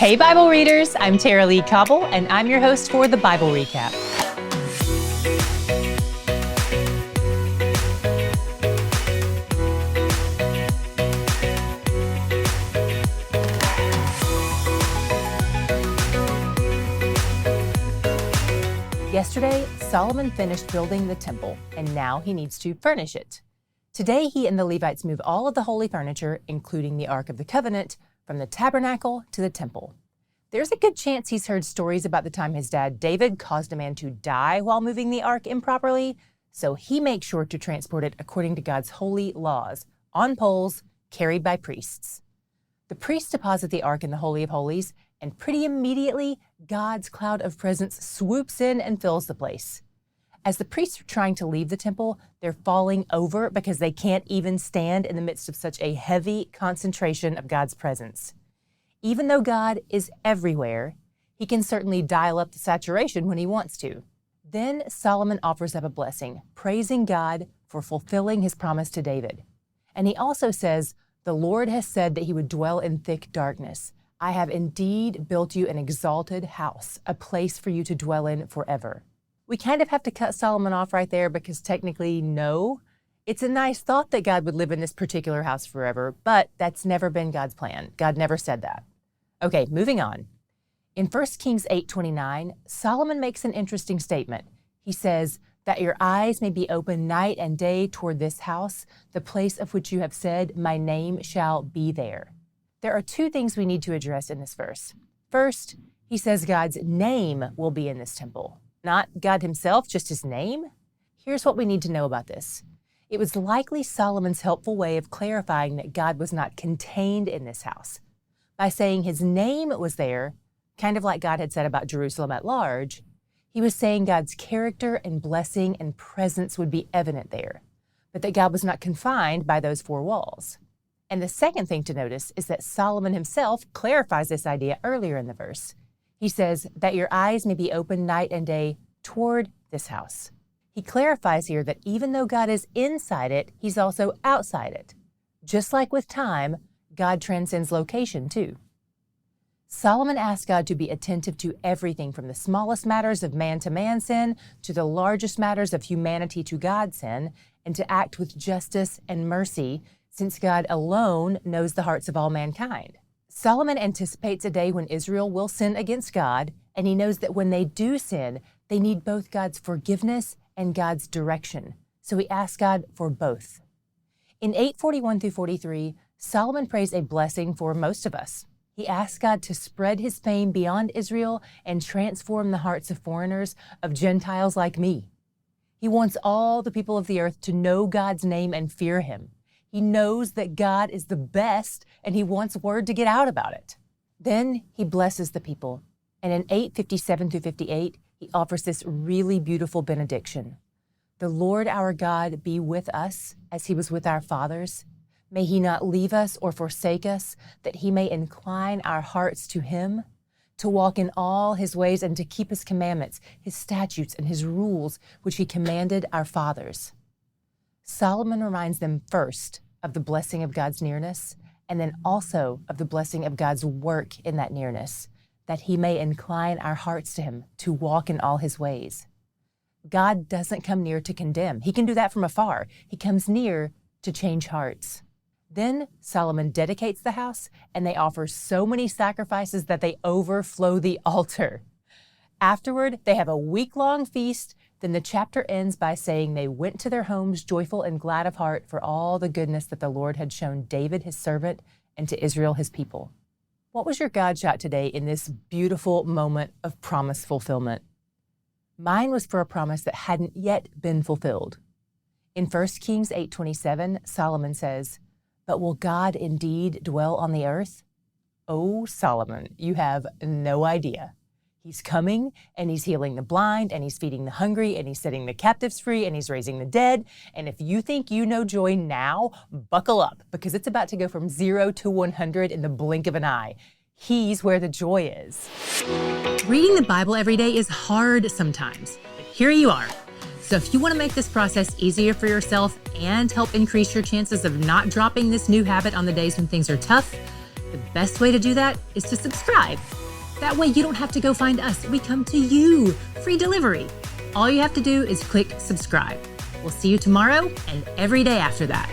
Hey Bible readers, I'm Tara Lee Cobble, and I'm your host for the Bible Recap. Yesterday, Solomon finished building the temple, and now he needs to furnish it. Today, he and the Levites move all of the holy furniture, including the Ark of the Covenant, from the tabernacle to the temple. There's a good chance he's heard stories about the time his dad David caused a man to die while moving the ark improperly, so he makes sure to transport it according to God's holy laws, on poles, carried by priests. The priests deposit the ark in the Holy of Holies, and pretty immediately, God's cloud of presence swoops in and fills the place. As the priests are trying to leave the temple, they're falling over because they can't even stand in the midst of such a heavy concentration of God's presence. Even though God is everywhere, he can certainly dial up the saturation when he wants to. Then Solomon offers up a blessing, praising God for fulfilling his promise to David. And he also says, "The Lord has said that he would dwell in thick darkness. I have indeed built you an exalted house, a place for you to dwell in forever." We kind of have to cut Solomon off right there because technically, no. It's a nice thought that God would live in this particular house forever, but that's never been God's plan. God never said that. Okay, moving on. In 1 Kings 8:29, Solomon makes an interesting statement. He says, "That your eyes may be open night and day toward this house, the place of which you have said, my name shall be there." There are two things we need to address in this verse. First, he says God's name will be in this temple. Not God himself, just his name. Here's what we need to know about this. It was likely Solomon's helpful way of clarifying that God was not contained in this house. By saying his name was there, kind of like God had said about Jerusalem at large, he was saying God's character and blessing and presence would be evident there, but that God was not confined by those four walls. And the second thing to notice is that Solomon himself clarifies this idea earlier in the verse. He says, "That your eyes may be open night and day toward this house." He clarifies here that even though God is inside it, he's also outside it. Just like with time, God transcends location too. Solomon asked God to be attentive to everything from the smallest matters of man-to-man sin to the largest matters of humanity to God sin, and to act with justice and mercy, since God alone knows the hearts of all mankind. Solomon anticipates a day when Israel will sin against God, and he knows that when they do sin, they need both God's forgiveness and God's direction. So he asks God for both. In 8:41-43, Solomon prays a blessing for most of us. He asks God to spread his fame beyond Israel and transform the hearts of foreigners, of Gentiles like me. He wants all the people of the earth to know God's name and fear him. He knows that God is the best, and he wants word to get out about it. Then he blesses the people. And in 8:57-58, he offers this really beautiful benediction. "The Lord our God be with us as he was with our fathers. May he not leave us or forsake us, that he may incline our hearts to him, to walk in all his ways and to keep his commandments, his statutes, and his rules, which he commanded our fathers." Solomon reminds them first of the blessing of God's nearness, and then also of the blessing of God's work in that nearness, that he may incline our hearts to him, to walk in all his ways. God doesn't come near to condemn. He can do that from afar. He comes near to change hearts. Then Solomon dedicates the house, and they offer so many sacrifices that they overflow the altar. Afterward, they have a week-long feast. Then the chapter ends by saying they went to their homes joyful and glad of heart for all the goodness that the Lord had shown David his servant and to Israel his people. What was your God shot today in this beautiful moment of promise fulfillment? Mine was for a promise that hadn't yet been fulfilled. In 1 Kings 8:27, Solomon says, "But will God indeed dwell on the earth?" Oh, Solomon, you have no idea. He's coming, and he's healing the blind, and he's feeding the hungry, and he's setting the captives free, and he's raising the dead. And if you think you know joy now, buckle up, because it's about to go from 0 to 100 in the blink of an eye. He's where the joy is. Reading the Bible every day is hard sometimes, but here you are. So if you want to make this process easier for yourself and help increase your chances of not dropping this new habit on the days when things are tough, The best way to do that is to subscribe. That way you don't have to go find us. We come to you. Free delivery. All you have to do is click subscribe. We'll see you tomorrow and every day after that.